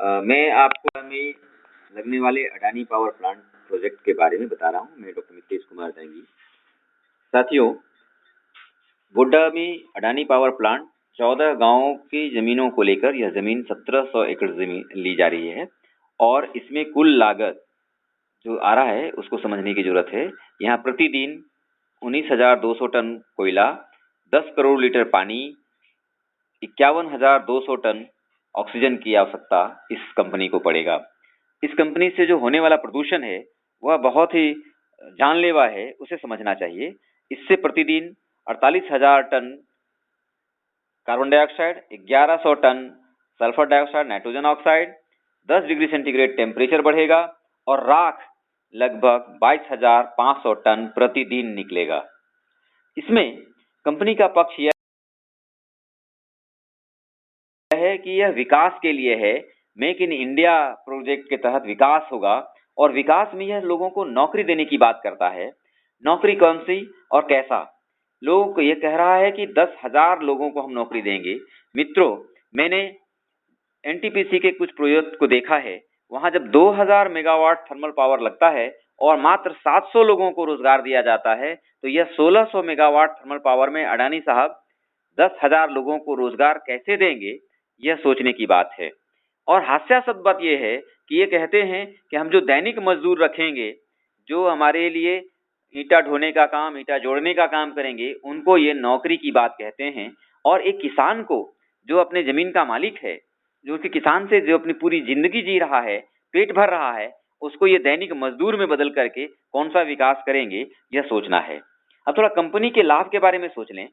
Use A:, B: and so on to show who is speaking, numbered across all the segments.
A: मैं आपको में लगने वाले अडानी पावर प्लांट प्रोजेक्ट के बारे में बता रहा हूँ। मैं डॉक्टर मितेश कुमार दांगी। साथियों, गोड्डा में अडानी पावर प्लांट 14 गांवों की जमीनों को लेकर, यह जमीन 1700 एकड़ जमीन ली जा रही है और इसमें कुल लागत जो आ रहा है उसको समझने की जरूरत है। यहाँ प्रतिदिन 19,200 टन कोयला, 10 करोड़ लीटर पानी, 51,200 टन ऑक्सीजन की आवश्यकता इस कंपनी को पड़ेगा। इस कंपनी से जो होने वाला प्रदूषण है वह बहुत ही जानलेवा है, उसे समझना चाहिए। इससे प्रतिदिन 48,000 ton carbon dioxide, 1100 ton sulphur dioxide, nitrogen oxide, 10 degree centigrade temperature बढ़ेगा और राख लगभग 22,500 टन प्रतिदिन निकलेगा। इसमें कंपनी का पक्ष यह है कि यह विकास के लिए है। मेक इन इंडिया प्रोजेक्ट के तहत विकास होगा और विकास में यह लोगों को नौकरी देने की बात करता है। नौकरी कौन सी और कैसा? लोगों को यह कह रहा है कि 10,000 लोगों को हम नौकरी देंगे। मित्रों, मैंने एनटीपीसी के कुछ प्रोजेक्ट को देखा है। वहां जब 2000 मेगावाट थर्मल पावर लगता है और मात्र 700 लोगों को रोजगार दिया जाता है, तो यह 1600 मेगावाट थर्मल पावर में अडानी साहब 10,000 लोगों को रोजगार कैसे देंगे, यह सोचने की बात है। और हास्यास्पद बात यह है कि ये कहते हैं कि हम जो दैनिक मजदूर रखेंगे, जो हमारे लिए ईंटा ढोने का काम, ईंटा जोड़ने का काम करेंगे, उनको ये नौकरी की बात कहते हैं। और एक किसान को, जो अपने जमीन का मालिक है, जो कि किसान से जो अपनी पूरी जिंदगी जी रहा है, पेट भर रहा है, उसको ये दैनिक मजदूर में बदल करके कौन सा विकास करेंगे, यह सोचना है। अब थोड़ा कंपनी के लाभ के बारे में सोच लें।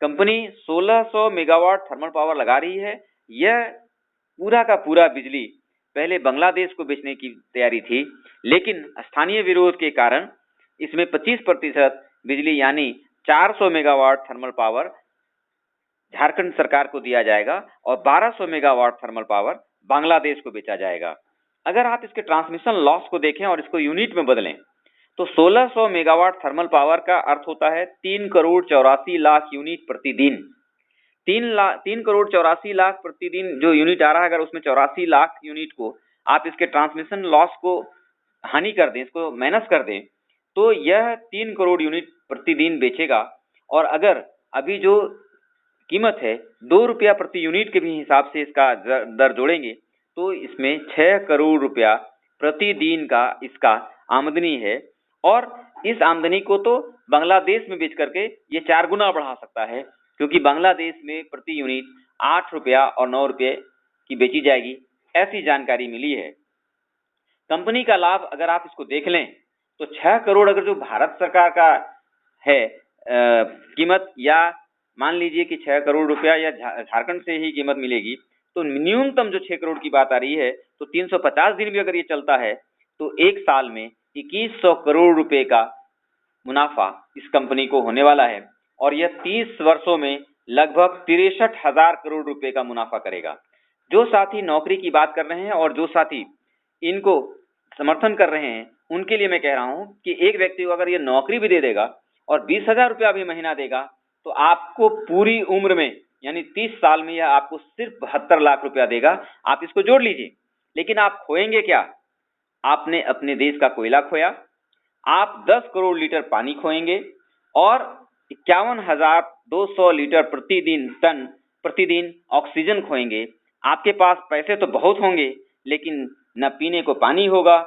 A: कंपनी 1600 मेगावाट थर्मल पावर लगा रही है। यह पूरा का पूरा बिजली पहले बांग्लादेश को बेचने की तैयारी थी, लेकिन स्थानीय विरोध के कारण इसमें 25% बिजली यानी 400 मेगावाट थर्मल पावर झारखंड सरकार को दिया जाएगा और 1200 मेगावाट थर्मल पावर बांग्लादेश को बेचा जाएगा। अगर आप इसके ट्रांसमिशन लॉस को देखें और इसको यूनिट में बदलें, तो 1600 मेगावाट थर्मल पावर का अर्थ होता है 3 करोड़ 84 लाख यूनिट प्रतिदिन। 3 करोड़ 84 लाख प्रतिदिन जो यूनिट आ रहा है, अगर उसमें 84 लाख यूनिट को आप इसके ट्रांसमिशन लॉस को हानि कर दें, इसको माइनस कर दें, तो यह 3 करोड़ यूनिट प्रतिदिन बेचेगा। और अगर अभी जो कीमत है 2 रुपया प्रति यूनिट के भी हिसाब से इसका दर जोड़ेंगे, तो इसमें 6 करोड़ रुपया प्रतिदिन का इसका आमदनी है। और इस आमदनी को तो बांग्लादेश में बेच करके ये 4 गुना बढ़ा सकता है, क्योंकि बांग्लादेश में प्रति यूनिट 8 रुपया और 9 रुपये की बेची जाएगी, ऐसी जानकारी मिली है। कंपनी का लाभ अगर आप इसको देख लें, तो 6 करोड़ अगर जो भारत सरकार का है कीमत, या मान लीजिए कि 6 करोड़ रुपया या झारखंड से ही कीमत मिलेगी, तो न्यूनतम जो 6 करोड़ की बात आ रही है, तो 350 दिन भी अगर ये चलता है, तो एक साल में 2100 करोड़ रुपए का मुनाफा इस कंपनी को होने वाला है। और यह 30 वर्षों में लगभग 63,000 करोड़ रुपए का मुनाफा करेगा। जो साथी नौकरी की बात कर रहे हैं और जो साथी इनको समर्थन कर रहे हैं, उनके लिए मैं कह रहा हूं कि एक व्यक्ति को अगर ये नौकरी भी दे देगा और 20,000 रुपया भी महीना देगा, तो आपको पूरी उम्र में यानी 30 साल में यह आपको सिर्फ 72 लाख रुपया देगा। आप इसको जोड़ लीजिए। लेकिन आप खोएंगे क्या? आपने अपने देश का कोयला खोया, आप 10 करोड़ लीटर पानी खोएंगे और 51,200 लीटर प्रतिदिन ऑक्सीजन खोएंगे। आपके पास पैसे तो बहुत होंगे, लेकिन न पीने को पानी होगा,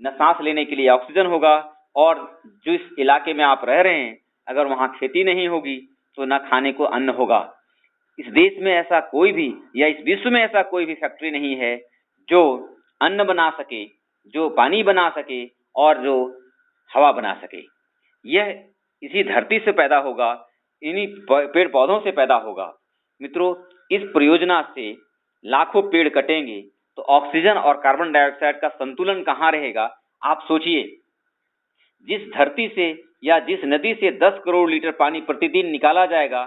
A: न सांस लेने के लिए ऑक्सीजन होगा। और जिस इलाके में आप रह रहे हैं, अगर वहां खेती नहीं होगी, तो न खाने को अन्न होगा। इस देश में ऐसा कोई भी, या इस विश्व में ऐसा कोई भी फैक्ट्री नहीं है जो अन्न बना सके, जो पानी बना सके और जो हवा बना सके। यह इसी धरती से पैदा होगा, इन्हीं पेड़ पौधों से पैदा होगा। मित्रों, इस परियोजना से लाखों पेड़ कटेंगे तो ऑक्सीजन और कार्बन डाइऑक्साइड का संतुलन कहाँ रहेगा? आप सोचिए। जिस धरती से या जिस नदी से 10 करोड़ लीटर पानी प्रतिदिन निकाला जाएगा,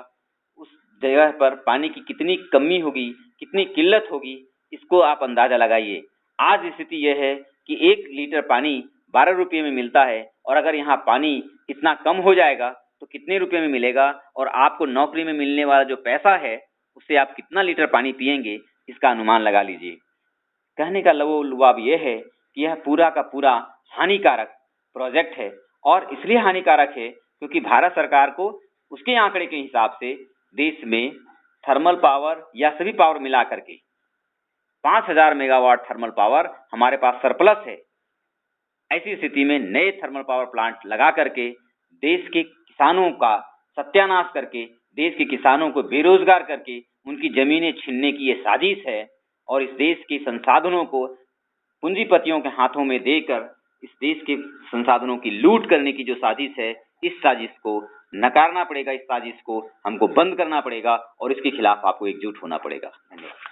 A: उस जगह पर पानी की कितनी कमी होगी, कितनी किल्लत होगी, इसको आप अंदाजा लगाइए। आज स्थिति यह है कि 1 लीटर पानी 12 रुपये में मिलता है, और अगर यहाँ पानी इतना कम हो जाएगा तो कितने रुपये में मिलेगा? और आपको नौकरी में मिलने वाला जो पैसा है, उससे आप कितना लीटर पानी पिएंगे, इसका अनुमान लगा लीजिए। कहने का लबोलुबाब ये है कि यह पूरा का पूरा हानिकारक प्रोजेक्ट है, और इसलिए हानिकारक है क्योंकि भारत सरकार को उसके आंकड़े के हिसाब से देश में थर्मल पावर या सभी पावर मिला करके 5000 मेगावाट थर्मल पावर हमारे पास सरप्लस है। ऐसी स्थिति में नए थर्मल पावर प्लांट लगा करके देश के किसानों का सत्यानाश करके, देश के किसानों को बेरोजगार करके उनकी जमीनें छीनने की ये साजिश है, और इस देश के संसाधनों को पूंजीपतियों के हाथों में देकर इस देश के संसाधनों की लूट करने की जो साजिश है, इस साजिश को नकारना पड़ेगा, इस साजिश को हमको बंद करना पड़ेगा और इसके खिलाफ आपको एकजुट होना पड़ेगा। धन्यवाद।